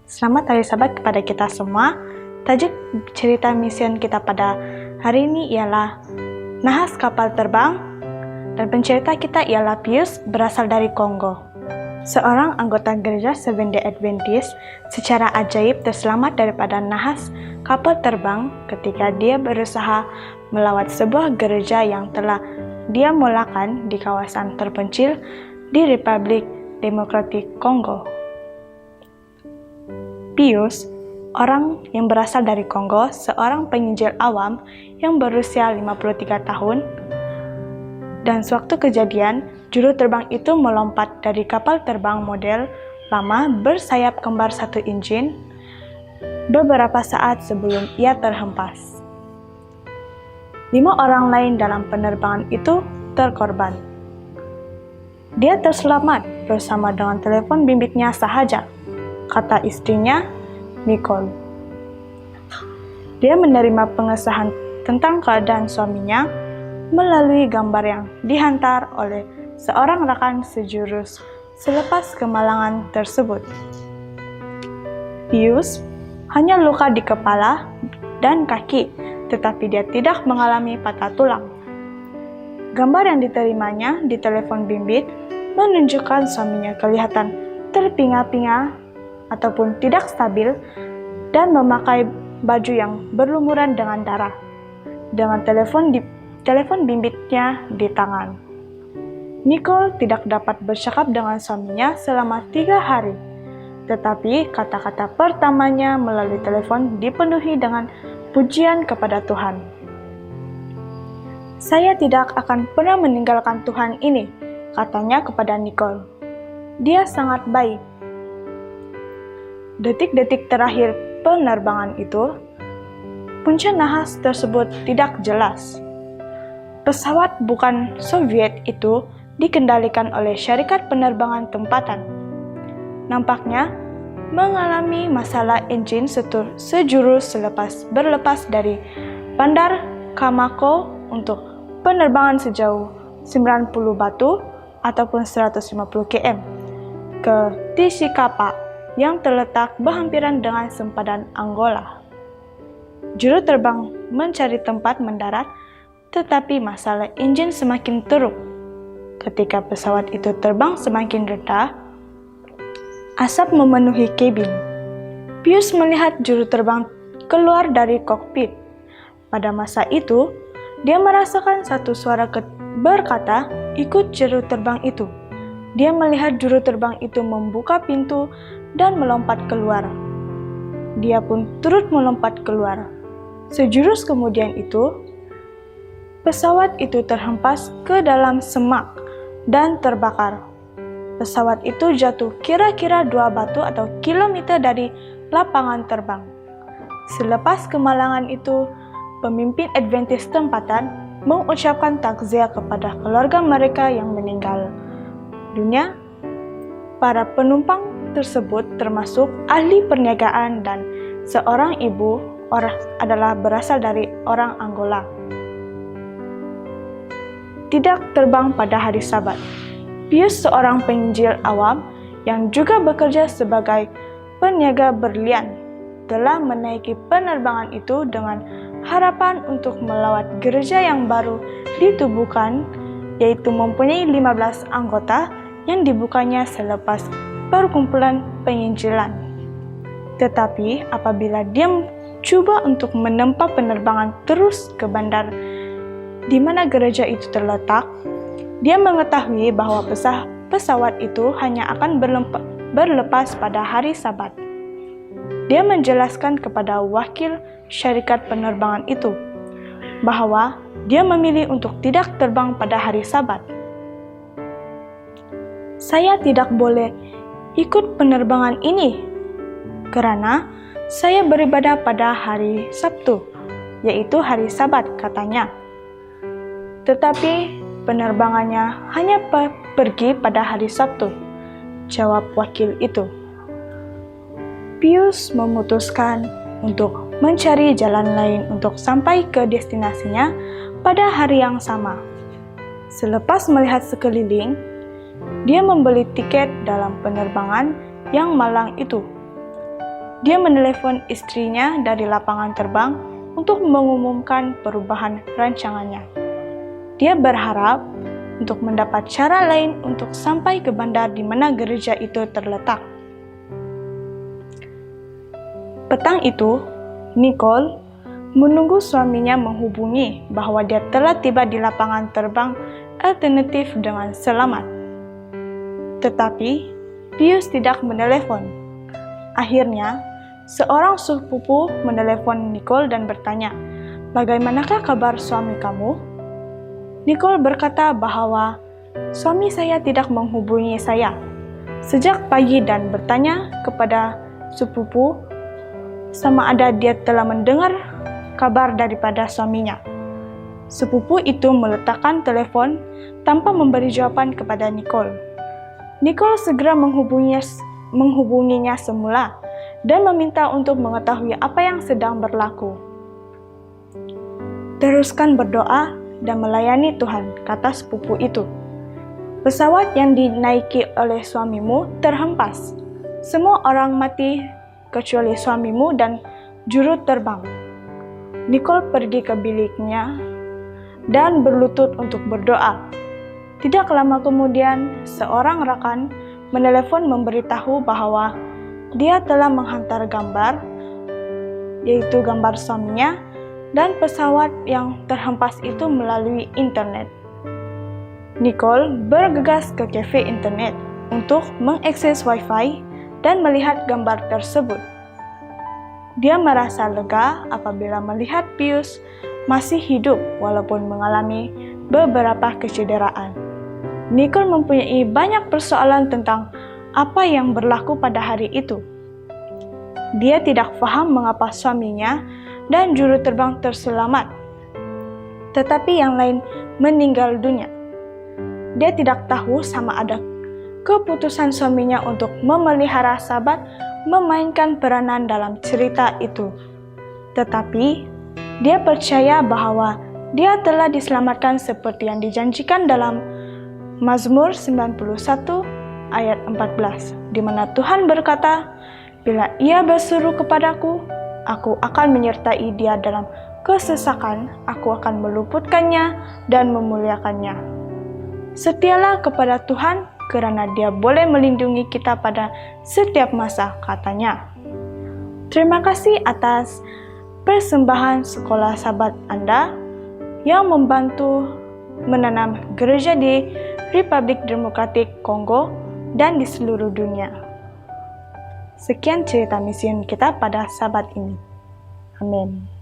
Selamat hari Sabat kepada kita semua. Tajuk cerita misiun kita pada hari ini ialah Nahas Kapal Terbang, dan pencerita kita ialah Pius, berasal dari Kongo. Seorang anggota gereja Seventh-day Adventist secara ajaib terselamat daripada nahas kapal terbang ketika dia berusaha melawat sebuah gereja yang telah dia mulakan di kawasan terpencil di Republik Demokratik Kongo. Pius, orang yang berasal dari Kongo, seorang penginjil awam yang berusia 53 tahun, dan sewaktu kejadian, juru terbang itu melompat dari kapal terbang model lama bersayap kembar satu injin beberapa saat sebelum ia terhempas. 5 orang lain dalam penerbangan itu terkorban. Dia terselamat bersama dengan telepon bimbitnya sahaja, kata istrinya, Nicole. Dia menerima pengesahan tentang keadaan suaminya melalui gambar yang dihantar oleh seorang rekan sejurus selepas kemalangan tersebut. Pius hanya luka di kepala dan kaki, tetapi dia tidak mengalami patah tulang. Gambar yang diterimanya di telepon bimbit menunjukkan suaminya kelihatan terpinga-pinga ataupun tidak stabil dan memakai baju yang berlumuran dengan darah, dengan telepon bimbitnya di tangan. Nicole tidak dapat bercakap dengan suaminya selama 3 hari, tetapi kata-kata pertamanya melalui telepon dipenuhi dengan pujian kepada Tuhan. "Saya tidak akan pernah meninggalkan Tuhan ini," katanya kepada Nicole. "Dia sangat baik." Detik-detik terakhir penerbangan itu, punca nahas tersebut tidak jelas. Pesawat bukan Soviet itu dikendalikan oleh syarikat penerbangan tempatan. Nampaknya mengalami masalah engine sejurus berlepas dari Bandar Kamako untuk penerbangan sejauh 90 batu ataupun 150 km ke Tishikapa yang terletak berhampiran dengan sempadan Angola. Juru terbang mencari tempat mendarat, tetapi masalah enjin semakin teruk. Ketika pesawat itu terbang semakin rendah, asap memenuhi kabin. Pius melihat juru terbang keluar dari kokpit. Pada masa itu, dia merasakan satu suara berkata, "Ikut juru terbang itu." Dia melihat juru terbang itu membuka pintu dan melompat keluar. Dia pun turut melompat keluar. Sejurus kemudian itu, pesawat itu terhempas ke dalam semak dan terbakar. Pesawat itu jatuh kira-kira 2 batu atau kilometer dari lapangan terbang. Selepas kemalangan itu, pemimpin Adventist tempatan mengucapkan takziah kepada keluarga mereka yang meninggal dunia. Para penumpang tersebut termasuk ahli perniagaan dan seorang ibu adalah berasal dari orang Angola. Tidak terbang pada hari Sabat. Pius, seorang penginjil awam yang juga bekerja sebagai peniaga berlian, telah menaiki penerbangan itu dengan harapan untuk melawat gereja yang baru ditubuhkan, yaitu mempunyai 15 anggota yang dibukanya selepas perkumpulan penginjilan. Tetapi apabila dia coba untuk menempa penerbangan terus ke bandar di mana gereja itu terletak, dia mengetahui bahwa pesawat itu hanya akan berlepas pada hari Sabat. Dia menjelaskan kepada wakil syarikat penerbangan itu bahwa dia memilih untuk tidak terbang pada hari Sabat. "Saya tidak boleh ikut penerbangan ini karena saya beribadah pada hari Sabtu, yaitu hari Sabat," katanya. "Tetapi penerbangannya hanya pergi pada hari Sabtu," jawab wakil itu. Pius memutuskan untuk mencari jalan lain untuk sampai ke destinasinya pada hari yang sama. Selepas melihat sekeliling, dia membeli tiket dalam penerbangan yang malang itu. dia menelepon istrinya dari lapangan terbang untuk mengumumkan perubahan rancangannya. Dia berharap untuk mendapat cara lain untuk sampai ke bandar di mana gereja itu terletak. Petang itu, Nicole menunggu suaminya menghubungi bahwa dia telah tiba di lapangan terbang alternatif dengan selamat. Tetapi, Pius tidak menelepon. Akhirnya, seorang sepupu menelepon Nicole dan bertanya, "Bagaimanakah kabar suami kamu?" Nicole berkata bahwa suami saya tidak menghubungi saya sejak pagi dan bertanya kepada sepupu sama ada dia telah mendengar kabar daripada suaminya. Sepupu itu meletakkan telepon tanpa memberi jawaban kepada Nicole. Nicole segera menghubunginya semula dan meminta untuk mengetahui apa yang sedang berlaku. "Teruskan berdoa dan melayani Tuhan," kata sepupu itu. "Pesawat yang dinaiki oleh suamimu terhempas. Semua orang mati kecuali suamimu dan juru terbang." Nicole pergi ke biliknya dan berlutut untuk berdoa. Tidak lama kemudian, seorang rekan menelepon memberitahu bahwa dia telah menghantar gambar, yaitu gambar suaminya, dan pesawat yang terhempas itu melalui internet. Nicole bergegas ke kafe internet untuk mengakses Wi-Fi dan melihat gambar tersebut. Dia merasa lega apabila melihat Pius masih hidup walaupun mengalami beberapa kecederaan. Nicole mempunyai banyak persoalan tentang apa yang berlaku pada hari itu. Dia tidak paham mengapa suaminya dan juru terbang terselamat, tetapi yang lain meninggal dunia. Dia tidak tahu sama ada keputusan suaminya untuk memelihara sahabat memainkan peranan dalam cerita itu. Tetapi, dia percaya bahwa dia telah diselamatkan seperti yang dijanjikan dalam Mazmur 91 ayat 14, di mana Tuhan berkata, "Bila ia berseru kepadaku, aku akan menyertai dia dalam kesesakan, aku akan meluputkannya dan memuliakannya." Setialah kepada Tuhan, karena dia boleh melindungi kita pada setiap masa, katanya. Terima kasih atas persembahan sekolah sahabat Anda yang membantu menanam gereja di Republik Demokratik Kongo dan di seluruh dunia. Sekian cerita misiun kita pada sahabat ini. Amin.